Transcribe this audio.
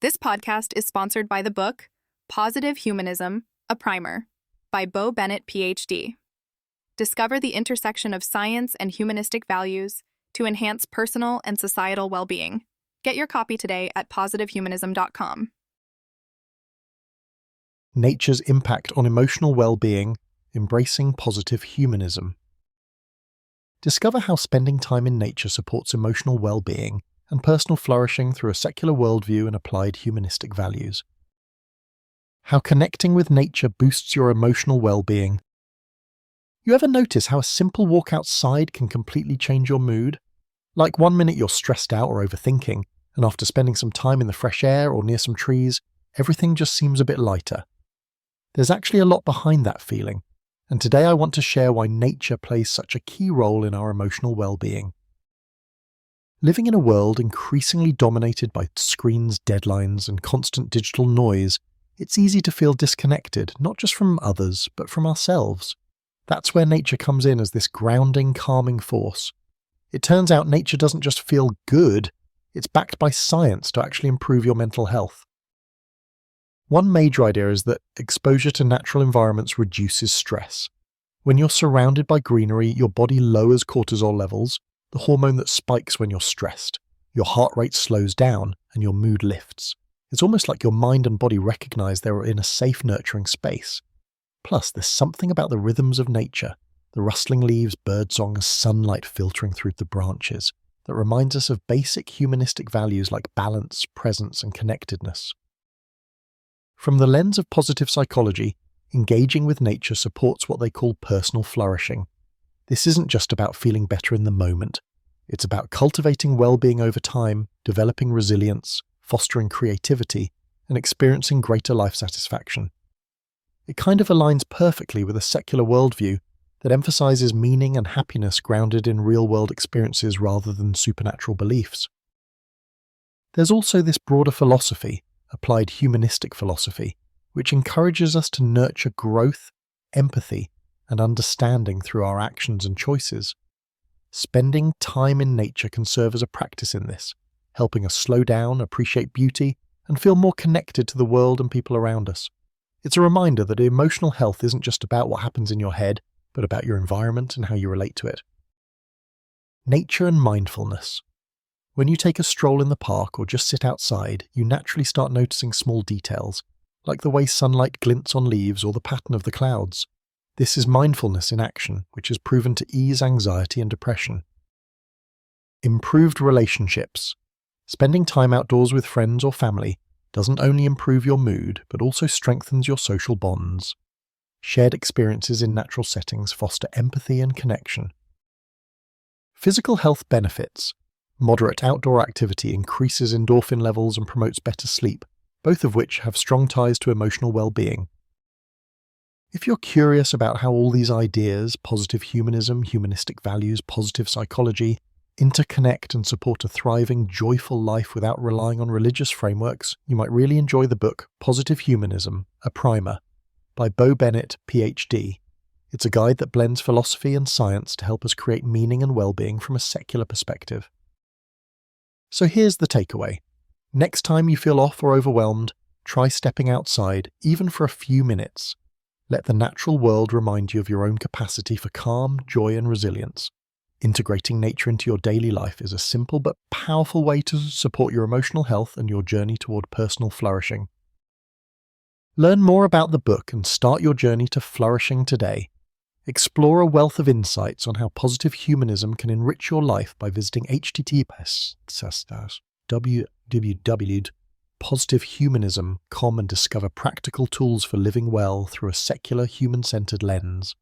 This podcast is sponsored by the book Positive Humanism, a Primer by Bo Bennett, PhD. Discover the intersection of science and humanistic values to enhance personal and societal well-being. Get your copy today at positivehumanism.com. Nature's impact on emotional well-being, embracing positive humanism. Discover how spending time in nature supports emotional well-being and personal flourishing through a secular worldview and applied humanistic values. How connecting with nature boosts your emotional well-being. You ever notice how a simple walk outside can completely change your mood? Like one minute you're stressed out or overthinking, and after spending some time in the fresh air or near some trees, everything just seems a bit lighter. There's actually a lot behind that feeling, and today I want to share why nature plays such a key role in our emotional well-being. Living in a world increasingly dominated by screens, deadlines, and constant digital noise, it's easy to feel disconnected, not just from others, but from ourselves. That's where nature comes in as this grounding, calming force. It turns out nature doesn't just feel good, it's backed by science to actually improve your mental health. One major idea is that exposure to natural environments reduces stress. When you're surrounded by greenery, your body lowers cortisol levels, the hormone that spikes when you're stressed. Your heart rate slows down and your mood lifts. It's almost like your mind and body recognize they're in a safe, nurturing space. Plus, there's something about the rhythms of nature, the rustling leaves, birdsong, sunlight filtering through the branches, that reminds us of basic humanistic values like balance, presence, and connectedness. From the lens of positive psychology, engaging with nature supports what they call personal flourishing. This isn't just about feeling better in the moment. It's about cultivating well-being over time, developing resilience, fostering creativity, and experiencing greater life satisfaction. It kind of aligns perfectly with a secular worldview that emphasizes meaning and happiness grounded in real-world experiences rather than supernatural beliefs. There's also this broader philosophy, applied humanistic philosophy, which encourages us to nurture growth, empathy, and understanding through our actions and choices. Spending time in nature can serve as a practice in this, helping us slow down, appreciate beauty, and feel more connected to the world and people around us. It's a reminder that emotional health isn't just about what happens in your head, but about your environment and how you relate to it. Nature and mindfulness. When you take a stroll in the park or just sit outside, you naturally start noticing small details, like the way sunlight glints on leaves or the pattern of the clouds. This is mindfulness in action, which has proven to ease anxiety and depression. Improved relationships. Spending time outdoors with friends or family doesn't only improve your mood, but also strengthens your social bonds. Shared experiences in natural settings foster empathy and connection. Physical health benefits. Moderate outdoor activity increases endorphin levels and promotes better sleep, both of which have strong ties to emotional well-being. If you're curious about how all these ideas, positive humanism, humanistic values, positive psychology, interconnect and support a thriving, joyful life without relying on religious frameworks, you might really enjoy the book Positive Humanism, a Primer, by Bo Bennett, PhD. It's a guide that blends philosophy and science to help us create meaning and well-being from a secular perspective. So here's the takeaway. Next time you feel off or overwhelmed, try stepping outside, even for a few minutes. Let the natural world remind you of your own capacity for calm, joy, and resilience. Integrating nature into your daily life is a simple but powerful way to support your emotional health and your journey toward personal flourishing. Learn more about the book and start your journey to flourishing today. Explore a wealth of insights on how positive humanism can enrich your life by visiting https://www.positivehumanism.com and discover practical tools for living well through a secular, human-centered lens.